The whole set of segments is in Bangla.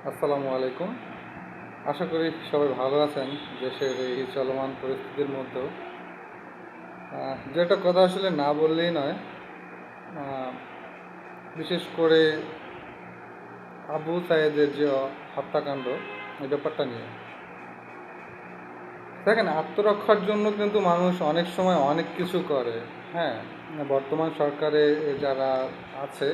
আসসালামু আলাইকুম। আশা করি সবাই ভালো আছেন দেশের এই চলমান পরিস্থিতির মধ্যেও। যেটা কথা আসলে না বললেই নয়, আহ, বিশেষ করে আবু সায়েদের যে হত্যাকাণ্ড, এই ব্যাপারটা নিয়ে দেখেন, আত্মরক্ষার জন্য কিন্তু মানুষ অনেক সময় অনেক কিছু করে। হ্যাঁ, বর্তমান সরকারে যারা আছে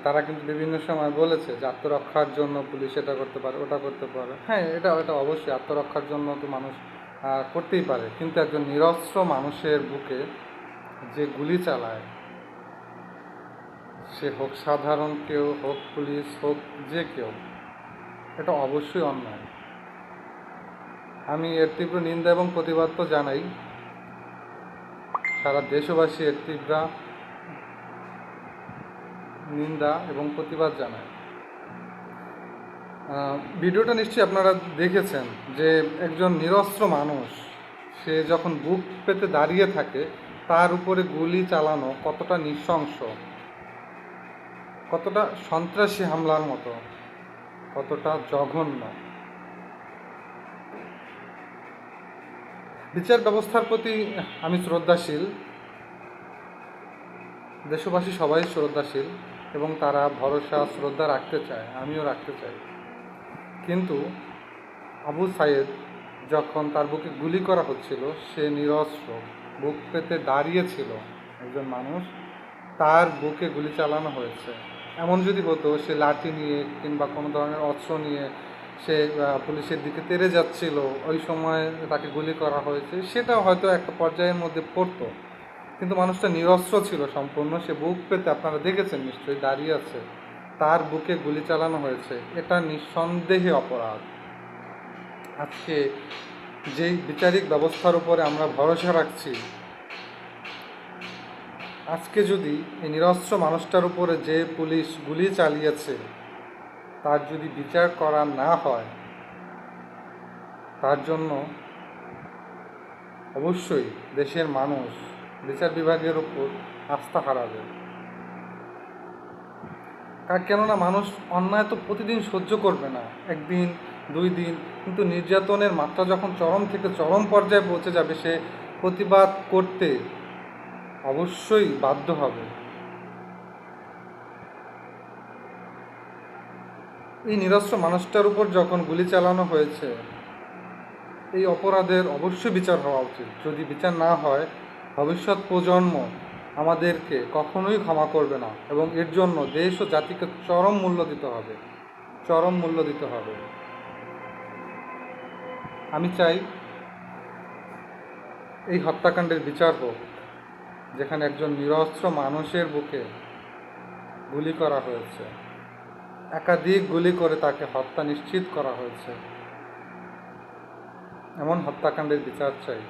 তারা কিন্তু বিভিন্ন সময় বলেছে যে আত্মরক্ষার জন্য পুলিশ এটা করতে পারে, ওটা করতে পারে। হ্যাঁ, এটা অবশ্যই আত্মরক্ষার জন্য তো মানুষ করতেই পারে, কিন্তু একজন নিরস্ত্র মানুষের বুকে যে গুলি চালায়, সে হোক সাধারণ কেউ, হোক পুলিশ, হোক যে কেউ, এটা অবশ্যই অন্যায়। আমি এর তীব্র নিন্দা এবং প্রতিবাদ তো জানাই। সারা দেশবাসী এর তীব্র নিন্দা এবং প্রতিবাদ জানায়। ভিডিওটা নিশ্চয়ই আপনারা দেখেছেন যে একজন নিরস্ত্র মানুষ, সে যখন বুক পেতে দাঁড়িয়ে থাকে, তার উপরে গুলি চালানো কতটা নৃশংস, কতটা সন্ত্রাসী হামলার মতো, কতটা জঘন্য। বিচার ব্যবস্থার প্রতি আমি শ্রদ্ধাশীল, দেশবাসী সবাই শ্রদ্ধাশীল এবং তারা ভরসা শ্রদ্ধা রাখতে চায়, আমিও রাখতে চাই। কিন্তু আবু সাইদ যখন তার বুকে গুলি করা হচ্ছিল, সে নিরস্ত্র, বুক পেতে দাঁড়িয়েছিল একজন মানুষ, তার বুকে গুলি চালানো হয়েছে। এমন যদি হতো সে লাঠি নিয়ে কিংবা কোনো ধরনের অস্ত্র নিয়ে সে পুলিশের দিকে তেড়ে যাচ্ছিল, ওই সময় তাকে গুলি করা হয়েছে, সেটা হয়তো একটা পর্যায়ের মধ্যে পড়তো। কিন্তু মানুষটা নিরস্ত্র ছিল সম্পূর্ণ, সে বুক পেতে, আপনারা দেখেছেন নিশ্চয়ই, দাঁড়িয়ে আছে, তার বুকে গুলি চালানো হয়েছে। এটা নিঃসন্দেহে অপরাধ। আজকে যেই বিচারিক ব্যবস্থার উপরে আমরা ভরসা রাখছি, আজকে যদি এই নিরস্ত্র মানুষটার উপরে যে পুলিশ গুলি চালিয়েছে তার যদি বিচার করা না হয়, তার জন্য অবশ্যই দেশের মানুষ বিচার বিভাগের উপর আস্থা হারাবে। কেননা মানুষ অন্যায় তো প্রতিদিন সহ্য করবে না, একদিন দুই দিন, কিন্তু নির্যাতনের মাত্রা যখন চরম থেকে চরম পর্যায়ে পৌঁছে যাবে, সে প্রতিবাদ করতে অবশ্যই বাধ্য হবে। এই নিরস্ত্র মানুষটার উপর যখন গুলি চালানো হয়েছে, এই অপরাধের অবশ্যই বিচার হওয়া উচিত। যদি বিচার না হয়, ভবিষ্যৎ প্রজন্ম আমাদেরকে কখনোই ক্ষমা করবে না এবং এর জন্য দেশ ও জাতিকে চরম মূল্য দিতে হবে, চরম মূল্য দিতে হবে। আমি চাই এই হত্যাকাণ্ডের বিচার হোক, যেখানে একজন নিরস্ত্র মানুষের বুকে গুলি করা হয়েছে, একাধিক গুলি করে তাকে হত্যা নিশ্চিত করা হয়েছে। এমন হত্যাকাণ্ডের বিচার চাই।